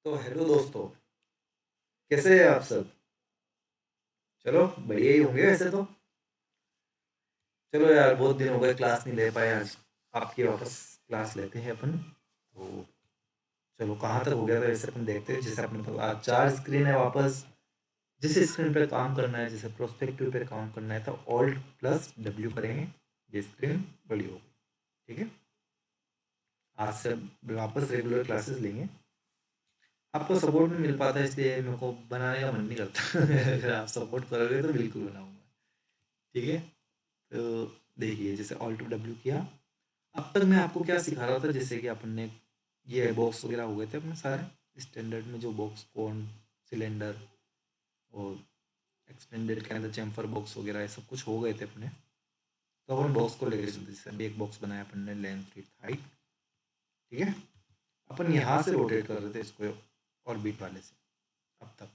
तो हेलो दोस्तों, कैसे हैं आप सब? चलो बढ़िया ही होंगे वैसे तो। चलो यार, बहुत दिन हो गए क्लास नहीं ले पाए। आज आपकी वापस क्लास लेते हैं अपन। तो चलो, कहाँ तक हो गया था वैसे अपन देखते हैं। जैसे अपने पास आज चार स्क्रीन है वापस। जिस स्क्रीन पे काम करना है, जैसे प्रोस्पेक्टिव पे काम करना है, तो ऑल्ट प्लस डब्ल्यू करेंगे। ये स्क्रीन बड़ी होगी। ठीक है, आज से वापस रेगुलर क्लासेस लेंगे। आपको सपोर्ट नहीं मिल पाता, इसलिए मेरे को बनाने का मन नहीं करता। अगर आप सपोर्ट करोगे तो बिल्कुल बनाऊंगा। ठीक है। तो देखिए, जैसे ऑल्ट डब्ल्यू किया। अब तक मैं आपको क्या सिखा रहा था, जैसे कि अपन ने ये बॉक्स वगैरह हो गए थे अपने सारे स्टैंडर्ड में, जो बॉक्स कौन सिलेंडर और एक्सटेंडेड के अंदर चैम्फर बॉक्स वगैरह ये सब कुछ हो गए थे अपने। तो अपन बॉक्स को लेकर चलते, जैसे अभी एक बॉक्स बनाया अपन ने, लेंथ विड्थ हाइट। ठीक है, अपन यहाँ से रोटेट कर रहे थे इसको ऑर्बिट वाले से अब तक,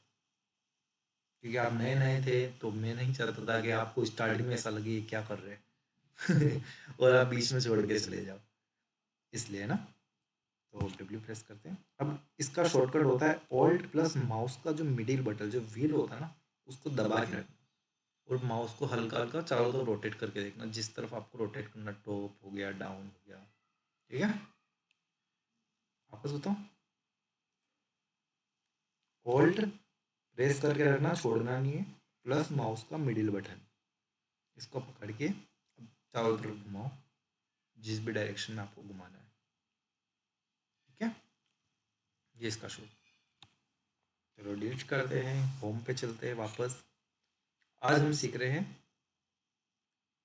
क्योंकि आप नए नए थे तो मैं नहीं चाहता था कि आपको स्टार्टिंग में ऐसा लगे ये क्या कर रहे हैं और आप बीच में छोड़ के चले जाओ, इसलिए ना। तो डब्ल्यू प्रेस करते हैं। अब इसका शॉर्टकट होता है ऑल्ट प्लस माउस का जो मिडिल बटन, जो व्हील होता है ना, उसको दबा के रखना और माउस को हल्का हल्का चारों तरफ रोटेट करके देखना, जिस तरफ आपको रोटेट करना, टॉप हो गया, डाउन हो गया। ठीक है, वापस बताओ। ऑल्ट प्रेस करके रखना, छोड़ना नहीं है, प्लस माउस का मिडिल बटन, इसको पकड़ के अब चारों तरफ घुमाओ, जिस भी डायरेक्शन में आपको घुमाना है। ठीक है, ये इसका शो। चलो डिलीट करते हैं, होम पे चलते हैं वापस। आज हम सीख रहे हैं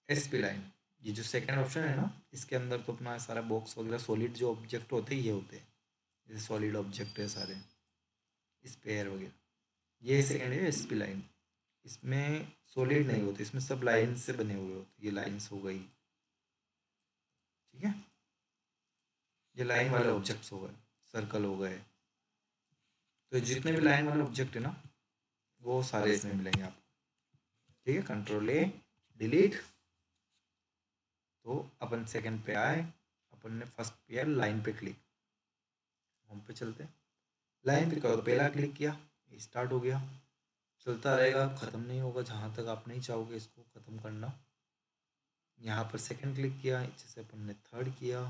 एस पी लाइन। ये जो सेकंड ऑप्शन है ना, इसके अंदर तो अपना सारा बॉक्स वगैरह सॉलिड जो ऑब्जेक्ट होते हैं ये होते हैं, जैसे सॉलिड ऑब्जेक्ट है सारे, स्पेयर वगैरह। ये सेकंड है एस पी लाइन। इसमें सॉलिड नहीं होते, इसमें सब लाइन से बने हुए होते। ये लाइन्स हो गई। ठीक है, ये लाइन वाले ऑब्जेक्ट्स हो गए, सर्कल हो गए। तो जितने भी लाइन वाले ऑब्जेक्ट है ना, वो सारे इसमें मिलेंगे आपको। ठीक है, कंट्रोल ए, डिलीट। तो अपन सेकंड पे आए, अपन ने फर्स्ट किया लाइन पे क्लिक, होम पे चलते हैं। लाइन पे करो तो पहला क्लिक किया, स्टार्ट हो गया, चलता रहेगा, ख़त्म नहीं होगा जहाँ तक आप नहीं चाहोगे इसको ख़त्म करना। यहाँ पर सेकंड क्लिक किया, जैसे अपन ने थर्ड किया,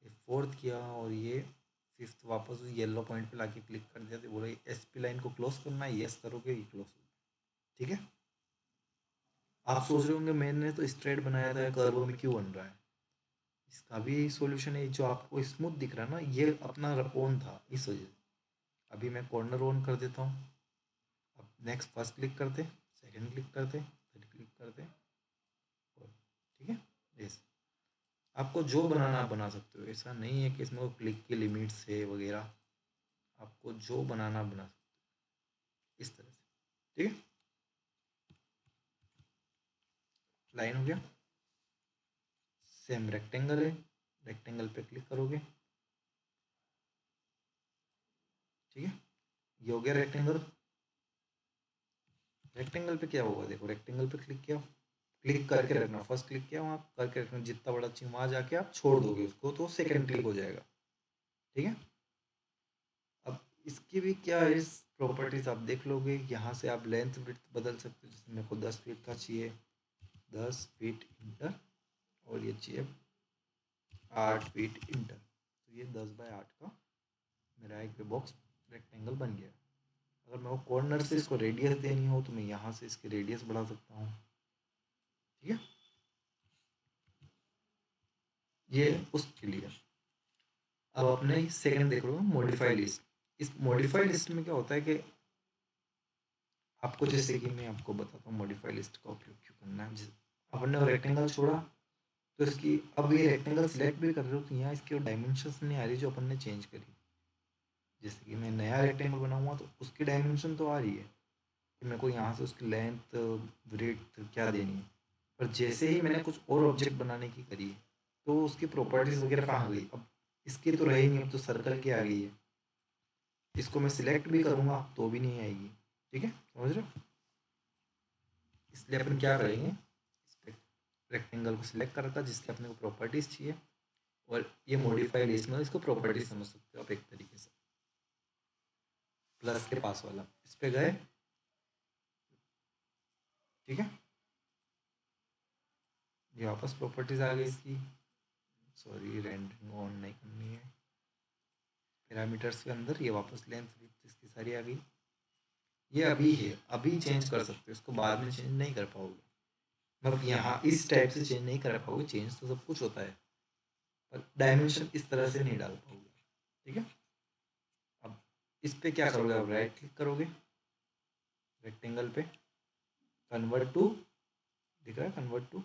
ये फोर्थ किया, और ये फिफ्थ वापस येलो पॉइंट पे लाके क्लिक कर दिया। तो बोले एस पी लाइन को क्लोज करना है, यस करोगे ये क्लोज होगा। ठीक है, आप सोच रहे होंगे मैंने तो स्ट्रेट बनाया था, कर्व में क्यों बन रहा है। इसका भी सॉल्यूशन है, जो आपको स्मूथ दिख रहा है ना, ये अपना ऑन था इस वजह से। अभी मैं कॉर्नर ऑन कर देता हूँ। अब नेक्स्ट फर्स्ट क्लिक करते, सेकंड क्लिक करते, थर्ड क्लिक करते, और ठीक है। यस, आपको जो बनाना आप बना सकते हो, ऐसा नहीं है कि इसमें वो क्लिक की लिमिट्स है वगैरह। आपको जो बनाना बना सकते हो इस तरह से। ठीक है, लाइन हो गया। सेम रेक्टेंगल है, रेक्टेंगल पे क्लिक करोगे। ठीक है, ये हो गया रेक्टेंगल। रेक्टेंगल पे क्या होगा, देखो रेक्टेंगल पे क्लिक किया, क्लिक करके रखना, फर्स्ट क्लिक किया वहाँ करके रखना, जितना बड़ा चाहिए वहाँ जाके आप छोड़ दोगे उसको तो सेकंड क्लिक हो जाएगा। ठीक है, अब इसकी भी क्या है, इस प्रॉपर्टीज आप देख लोगे। यहाँ से आप लेंथ विड्थ बदल सकते हो, जैसे मेरे को 10 फीट का चाहिए, 10 फीट इंटर, और ये चाहिए 8 फीट इंटर। तो ये 10 बाय 8 का मेरा एक बॉक्स रेक्टेंगल बन गया। अगर मेरे को कॉर्नर से इसको रेडियस देनी हो तो मैं यहाँ से इसकी रेडियस बढ़ा सकता हूँ। ठीक है, ये उसके लिए। अब अपने सेकंड देख लो, मॉडिफाई लिस्ट। इस मॉडिफाई लिस्ट में क्या होता है कि आपको, जैसे कि मैं आपको बताता हूँ मॉडिफाई लिस्ट का उपयोग क्यों करना है। अपन ने रेक्टेंगल छोड़ा, तो इसकी अब ये रेक्टेंगल सिलेक्ट भी कर रहे हो तो यहाँ इसकी डायमेंशंस नहीं आ रही जो अपन ने चेंज करी। जैसे कि मैं नया रेक्टेंगल बनाऊंगा तो उसकी डायमेंशन तो आ रही है कि मेरे को यहाँ से उसकी लेंथ ब्रेड्थ क्या देनी है। पर जैसे ही मैंने कुछ और ऑब्जेक्ट बनाने की करी है, तो उसकी प्रॉपर्टीज़ वगैरह कहाँ गई। अब इसकी तो रही नहीं, अब तो सर्कल की आ गई है। इसको मैं सिलेक्ट भी करूँगा तो भी नहीं आएगी। ठीक है, समझ रहे हो। इसलिए अपन क्या करेंगे, रेक्टेंगल को सिलेक्ट कर रखा जिसके अपने को प्रॉपर्टीज़ चाहिए, और ये मॉडिफाई लिस्ट में इसको प्रॉपर्टीज समझ सकते हो आप एक तरीके से। प्लस के पास वाला, इस पे गए, ठीक है। ये वापस प्रॉपर्टीज आ गई इसकी, सॉरी रेंडरिंग ऑन नहीं करनी है, पैरामीटर्स के अंदर ये वापस लेंथ विड्थ इसकी सारी आ गई। ये अभी है, अभी चेंज कर सकते हो इसको, बाद में चेंज नहीं कर पाओगे, मतलब यहाँ इस टाइप से चेंज नहीं कर पाओगे, चेंज तो सब कुछ होता है पर डायमेंशन इस तरह से नहीं डाल पाओगे, ठीक है। अब इस पे क्या करोगे, अब राइट क्लिक करोगे रेक्टेंगल पे, कन्वर्ट टू, दिख रहा है कन्वर्ट टू,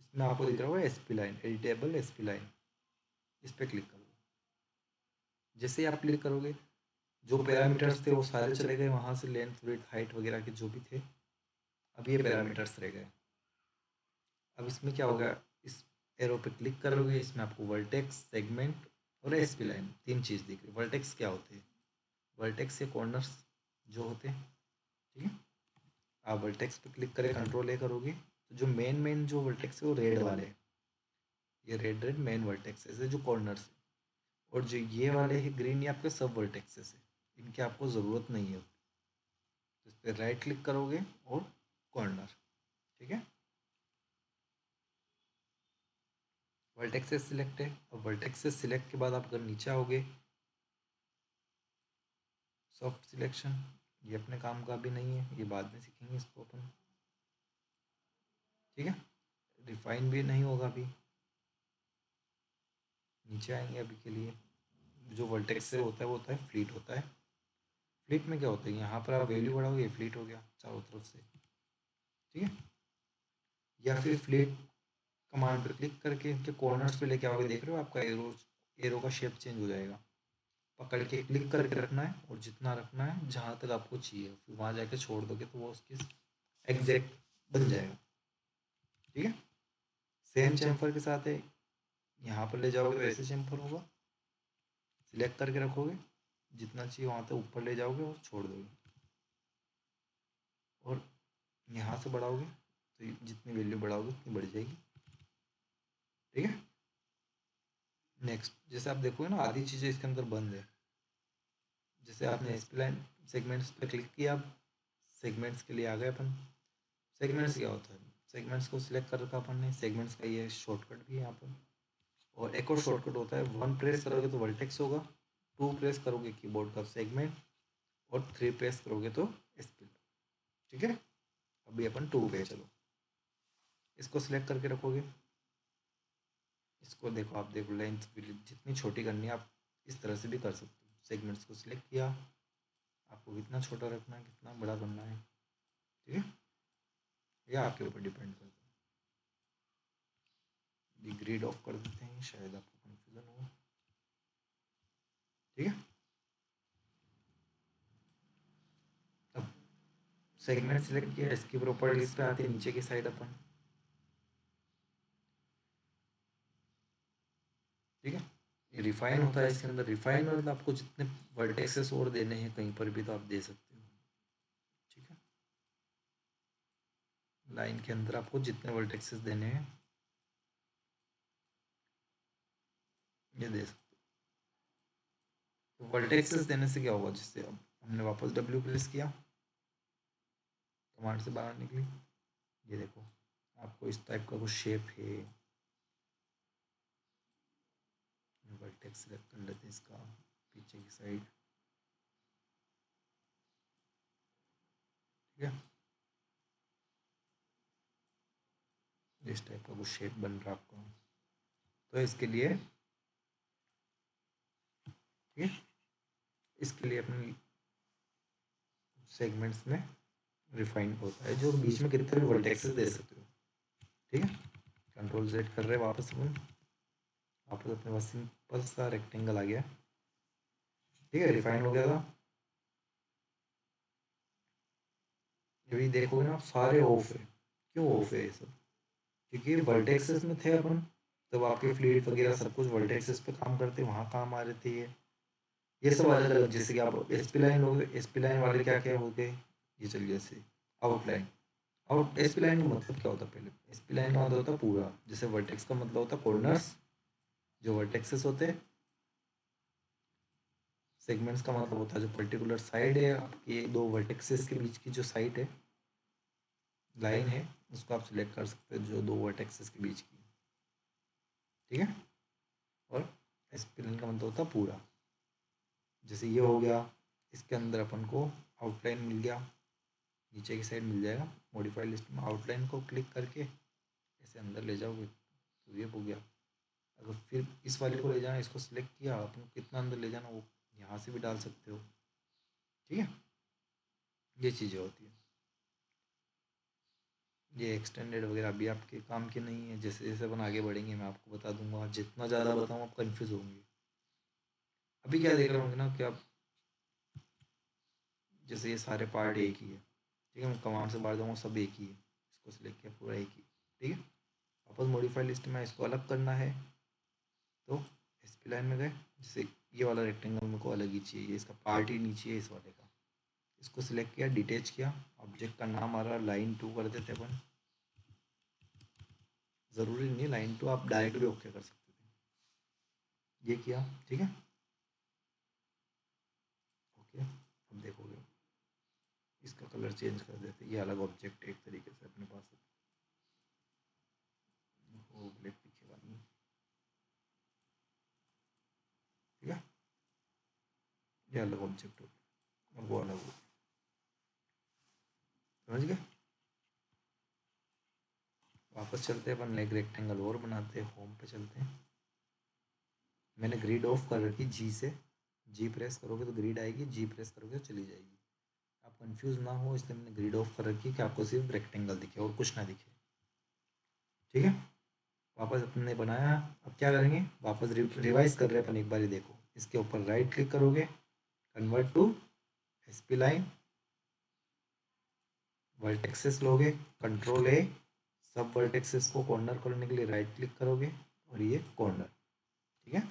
इसमें आपको दिख रहा होगा SP line, editable SP line, इस पे क्लिक करोगे। जैसे ही आप क्लिक करोगे जो पैरामीटर्स थे वो सारे चले गए वहाँ से, लेंथ विड्थ हाइट वगैरह के जो भी थे, अब ये पैरामीटर्स रह गए। अब इसमें क्या होगा, इस एरो पे क्लिक करोगे, इसमें आपको वर्टेक्स, सेगमेंट और एसपी लाइन, तीन चीज़ दिख रही। वर्टेक्स क्या होते हैं, वर्टेक्स या कॉर्नर्स जो होते हैं, ठीक है। आप वर्टेक्स पे क्लिक करें, कंट्रोल ए करोगे तो जो मेन जो वर्टेक्स है वो रेड वाले हैं, ये रेड मेन वर्टेक्सेस है जो कॉर्नर्स है, और जो ये वाले हैं ग्रीन, ये आपके सब वर्टेक्सेस है, इनकी आपको ज़रूरत नहीं है। तो इस पर राइट क्लिक करोगे और कॉर्नर, ठीक है, वर्टेक्सेस सिलेक्ट है। अब वर्टेक्सेस सिलेक्ट के बाद आप अगर नीचे आओगे, सॉफ्ट सिलेक्शन, ये अपने काम का भी नहीं है, ये बाद में सीखेंगे इसको अपन, ठीक है। रिफाइन भी नहीं होगा अभी, नीचे आएंगे अभी के लिए। जो वर्टेक्स से होता है वो होता है फ्लीट होता है। फ्लीट में क्या होता है, यहाँ पर आप वैल्यू बढ़ाओगे, फ्लीट हो गया चारों तरफ से, ठीक है। या फिर फ्लीट कमांड पर क्लिक करके इनके कॉर्नर्स पे लेके आओगे, देख रहे हो आपका एरो, एरो का शेप चेंज हो जाएगा। पकड़ के क्लिक करके रखना है और जितना रखना है जहाँ तक आपको चाहिए, फिर वहाँ जाके छोड़ दोगे तो वो उसकी एग्जैक्ट बन जाएगा, ठीक है। सेम चैम्फर के साथ है, यहाँ पर ले जाओगे तो ऐसे चैम्फर होगा, सिलेक्ट करके रखोगे, जितना चाहिए वहाँ तक ऊपर ले जाओगे और छोड़ दोगे, और यहाँ से बढ़ाओगे तो जितनी वैल्यू बढ़ाओगे उतनी बढ़ जाएगी, ठीक है। नेक्स्ट, जैसे आप देखोगे ना आधी चीज़ें इसके अंदर बंद है, जैसे आपने एक्सप्लेन सेगमेंट्स पे क्लिक किया, अब सेगमेंट्स के लिए आ गए अपन। सेगमेंट्स क्या होता है, सेगमेंट्स को सिलेक्ट कर रखा अपन ने, सेगमेंट्स का ये शॉर्टकट भी है यहाँ पर। और एक और शॉर्टकट होता है, 1 प्रेस करोगे तो वर्टेक्स होगा, 2 प्रेस करोगे कीबोर्ड का सेगमेंट, और 3 प्रेस करोगे तो स्पिल, ठीक है। अभी अपन 2 पे चलो, इसको सिलेक्ट करके रखोगे, इसको देखो, आप देखो लेंथ जितनी छोटी करनी है आप इस तरह से भी कर सकते हो। सेगमेंट्स को सिलेक्ट किया, आपको कितना छोटा रखना है कितना बड़ा करना है, ठीक है, यह आपके ऊपर डिपेंड करता है। ग्रिड ऑफ कर देते हैं, शायद आपको कन्फ्यूजन हो, ठीक है। अब सेगमेंट सिलेक्ट किया, इसकी प्रॉपर्टीज पे आते हैं नीचे की साइड अपन, ठीक है। ये रिफाइन होता है इसके अंदर, रिफाइन में मतलब आपको जितने वर्टेक्सेस और देने हैं कहीं पर भी तो आप दे सकते हो, ठीक है। लाइन के अंदर आपको जितने वर्टेक्सेस देने हैं ये दे सकते हो। तो वर्टेक्सेस देने से क्या होगा, जिससे अब हमने वापस W प्रेस किया, कमांड से बाहर निकली, ये देखो आपको इस टाइप का कुछ शेप है, वर्टेक्स सिलेक्ट कर लेते हैं इसका पीछे की साइड, ठीक है। इस टाइप का कुछ शेप बन रहा आपको, तो इसके लिए, ठीक है, इसके लिए अपनी सेगमेंट्स में रिफाइन होता है जो बीच में कितने भी वर्टेक्सेस दे सकते हो, ठीक है। कंट्रोल Z कर रहे हैं वापस अपन, वापस अपने पास सिंपल सा रेक्टेंगल आ गया, ठीक है, रिफाइन हो गया था। अभी देखोगे ना आप सारे ऑफ है, क्यों ऑफ है ये सब, क्योंकि वर्टेक्सेस में थे अपन, तब आपके फ्लीट वगैरह सब कुछ वर्टेक्सेस पे काम करते, वहाँ काम आ रहे थे ये सब अलग अलग। जैसे कि आप एसपी लाइन लोगे, एसपी लाइन वाले क्या क्या हो गए, ये चलिए जैसे आउटलाइन, और एसपी लाइन का मतलब क्या होता है, पहले एसपी लाइन का मतलब होता है पूरा, जैसे वर्टेक्स का मतलब होता है कॉर्नर्स जो वर्टेक्सेस होते हैं, सेगमेंट्स का मतलब होता है जो पर्टिकुलर साइड है आपके दो वर्टेक्सेस के बीच की जो साइड है, लाइन है, उसको आप सिलेक्ट कर सकते हो जो दो वर्टेक्सेस के बीच की, ठीक है। और स्प्लिन का मतलब होता है पूरा, जैसे ये हो गया, इसके अंदर अपन को आउटलाइन मिल गया, नीचे की साइड मिल जाएगा। मॉडिफाई लिस्ट में आउटलाइन को क्लिक करके ऐसे अंदर ले जाओगे तो ये हो गया। अगर फिर इस वाले को ले जाना, इसको सिलेक्ट किया, अपन को कितना अंदर ले जाना वो यहाँ से भी डाल सकते हो, ठीक है। ये चीज़ें होती है। ये एक्सटेंडेड वगैरह अभी आपके काम के नहीं है, जैसे जैसे अपन आगे बढ़ेंगे मैं आपको बता दूंगा। जितना ज़्यादा बताऊँ आप कन्फ्यूज़ होंगे। अभी क्या देख रहे होंगे ना कि आप जैसे ये सारे पार्ट एक ही है, ठीक है। मैं कमांड से बाहर जाऊँगा, सब एक ही है, इसको सिलेक्ट किया पूरा एक ही, ठीक है। वापस मॉडिफाई लिस्ट में इसको अलग करना है तो एसपी लाइन में गए, जैसे ये वाला रेक्टेंगल मेरे को अलग ही चाहिए, इसका पार्ट ही नीचे है इस वाले का, इसको सिलेक्ट किया, डिटेच किया, ऑब्जेक्ट का नाम आ रहा लाइन 2 कर देते अपन। ज़रूरी नहीं लाइन 2, आप डायरेक्ट भी ओके कर सकते थे। ये किया, ठीक है, ओके। अब देखोगे इसका कलर चेंज कर देते, ये अलग ऑब्जेक्ट एक तरीके से अपने पास वो ब्लैक दिखेगा नहीं, ठीक है। ये अलग ऑब्जेक्ट हो गया और वो अलग हो गया, समझ गए। वापस चलते हैं अपन, एक रेक्टेंगल और बनाते हैं, होम पे चलते हैं। मैंने ग्रिड ऑफ कर रखी जी से, जी प्रेस करोगे तो ग्रिड आएगी, जी प्रेस करोगे तो चली जाएगी। आप कंफ्यूज ना हो इसलिए मैंने ग्रिड ऑफ कर रखी कि आपको सिर्फ रेक्टेंगल दिखे और कुछ ना दिखे, ठीक है। वापस अपन ने बनाया, अब क्या करेंगे, वापस रिवाइज कर रहे हैं अपन एक बार ही। देखो इसके ऊपर राइट क्लिक करोगे, convert to SP line, vertexes लोगे, कंट्रोल ए, सब वर्टेक्सेस को कॉर्नर करने के लिए राइट क्लिक करोगे और ये कॉर्नर, ठीक है।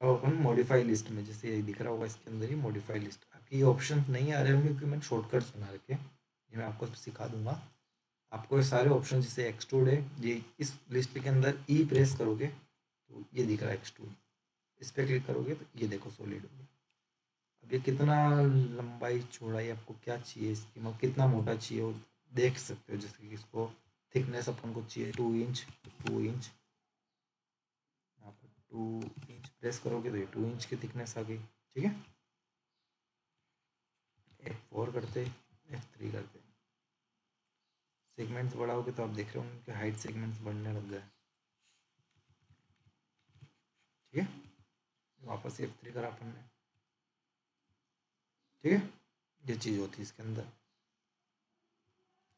अब अपन मॉडिफाई लिस्ट में, जैसे ये दिख रहा होगा इसके अंदर ही मॉडिफाई लिस्ट, आपकी ये ऑप्शन नहीं आ रहे होंगे क्योंकि मैंने शॉर्टकट्स बना रखे, ये मैं आपको सिखा दूंगा। आपको ये सारे ऑप्शन, जैसे एक्सट्रूड है, ये इस लिस्ट के अंदर ई प्रेस करोगे तो ये दिख रहा है एक्सट्रूड, इस पर क्लिक करोगे तो ये देखो सॉलिड हो गया। अब ये कितना लंबाई चौड़ाई आपको क्या चाहिए इसकी, मतलब कितना मोटा चाहिए वो देख सकते हो। जैसे कि इसको थिकनेस अपन को चाहिए 2 इंच, 2 इंच, यहाँ पर 2 इंच प्रेस करोगे तो ये 2 इंच की थिकनेस आ गई, ठीक है। F4 करते, F3 करते, सेगमेंट्स बढ़ाओगे तो आप देख रहे होंगे कि हाइट सेगमेंट्स बढ़ने लग गए, ठीक है। वापस F3 करा अपन ने, ठीक है। ये चीज़ होती है इसके अंदर।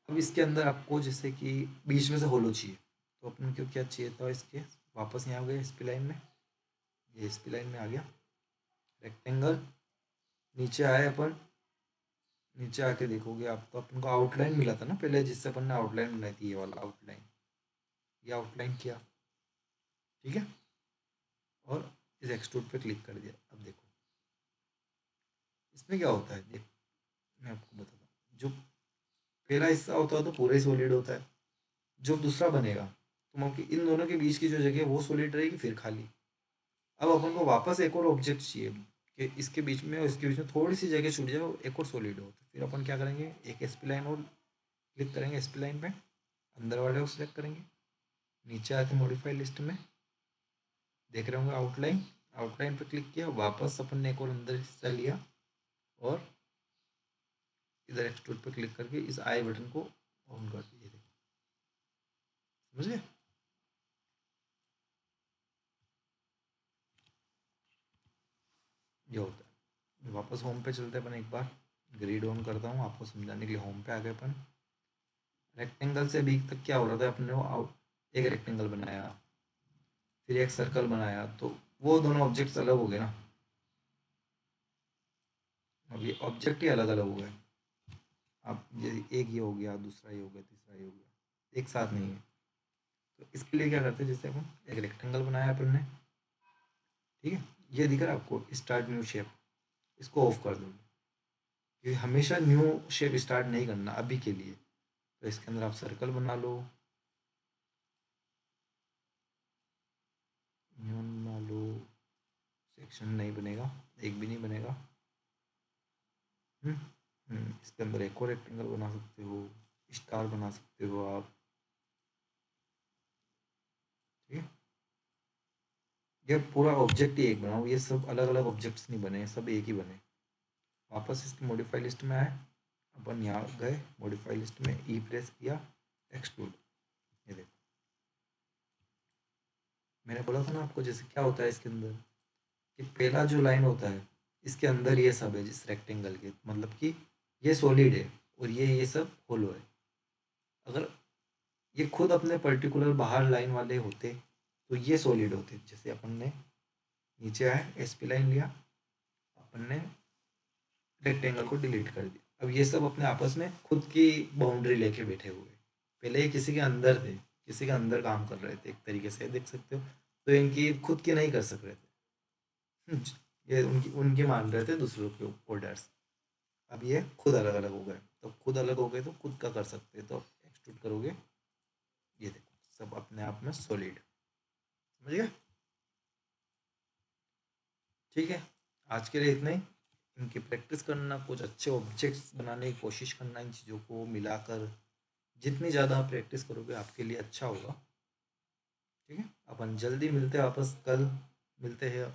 अब इसके अंदर आपको जैसे कि बीच में से होलो चाहिए, तो अपन को क्या चाहिए था इसके, वापस यहाँ आ गए एसपी लाइन में, ये एसपी लाइन में आ गया रेक्टेंगल, नीचे आए अपन, नीचे आके देखोगे आप तो अपन को आउटलाइन मिला था ना पहले, जिससे अपन ने आउटलाइन बनाई थी, ये वाला आउटलाइन, ये आउटलाइन किया, ठीक है। और इस एक्सट्रूड पे क्लिक कर दिया। अब देखो इसमें क्या होता है, देख मैं आपको बताता हूँ। जो पहला हिस्सा होता है तो पूरा ही सॉलिड होता है, जो दूसरा बनेगा तो मतलब कि इन दोनों के बीच की जो जगह है वो सॉलिड रहेगी, फिर खाली। अब अपन को वापस एक और ऑब्जेक्ट चाहिए कि इसके बीच में और इसके बीच में थोड़ी सी जगह छूट जाए और एक और सॉलिड हो, तो फिर अपन क्या करेंगे, एक एसपी लाइन और क्लिक करेंगे, एसपी लाइन पे अंदर वाले को सिलेक्ट करेंगे, नीचे आते मॉडिफाई लिस्ट में, देख रहे होंगे आउटलाइन, आउटलाइन पे क्लिक किया, वापस अपन ने एक और अंदर हिस्सा लिया और इधर एक्सट्रूड पे क्लिक करके इस आई बटन को ऑन कर दिए, समझ गए। ये होता है। वापस होम पे चलते हैं अपन एक बार, ग्रिड ऑन करता हूँ आपको समझाने के लिए। होम पे आ गए अपन, रेक्टेंगल से अभी तक क्या हो रहा था, अपने को आउट एक रेक्टेंगल बनाया, फिर एक सर्कल बनाया, तो वो दोनों ऑब्जेक्ट्स अलग हो गए ना। अब ये ऑब्जेक्ट ही अलग अलग हो गए। अब ये एक ये हो गया, दूसरा ये हो गया, तीसरा ये हो गया, एक साथ नहीं है। तो इसके लिए क्या करते हैं, जैसे अपन एक रेक्टेंगल बनाया अपन ने, ठीक है, ये दिख रहा है आपको स्टार्ट न्यू शेप, इसको ऑफ कर दो, क्योंकि हमेशा न्यू शेप स्टार्ट नहीं करना अभी के लिए। तो इसके अंदर आप सर्कल बना लो, न्यू बना लो, सेक्शन नहीं बनेगा, एक भी नहीं बनेगा। इसके अंदर एक और रेक्टेंगल बना सकते हो, स्टार बना सकते हो आप। ठीक है, ये पूरा ऑब्जेक्ट ही एक बनाओ, ये सब अलग अलग ऑब्जेक्ट्स नहीं बने, सब एक ही बने। वापस इसकी मॉडिफाई लिस्ट में आए, अपन यहाँ गए मॉडिफाई लिस्ट में, ई प्रेस किया, एक्सट्रूड। ये देखो, मैंने बोला था ना आपको, जैसे क्या होता है इसके अंदर कि पहला जो लाइन होता है इसके अंदर ये सब है, जिस रेक्टेंगल के, मतलब कि ये सॉलिड है और ये सब होलो है। अगर ये खुद अपने पर्टिकुलर बाहर लाइन वाले होते तो ये सॉलिड होते। जैसे अपन ने नीचे आए, एसपी लाइन लिया, अपन ने रेक्टेंगल को डिलीट कर दिया। अब ये सब अपने आपस में खुद की बाउंड्री लेके बैठे हुए। पहले ये किसी के अंदर थे, किसी के अंदर काम कर रहे थे एक तरीके से, देख सकते हो। तो इनकी खुद की नहीं कर सक रहे थे। ये उनकी उनकी मान रहे थे दूसरों के ऑर्डर्स। अब ये खुद अलग अलग हो गए, तो खुद अलग हो गए तो खुद का कर सकते, तो एक्सट्रूड करोगे, ये देखो सब अपने आप में सॉलिड। समझ गए? ठीक है, आज के लिए इतना ही। इनकी प्रैक्टिस करना, कुछ अच्छे ऑब्जेक्ट्स बनाने की कोशिश करना, इन चीज़ों को मिलाकर। जितनी ज़्यादा आप प्रैक्टिस करोगे आपके लिए अच्छा होगा। ठीक है, अपन जल्दी मिलते हैं, वापस कल मिलते हैं।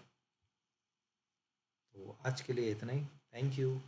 तो आज के लिए इतना ही, थैंक यू।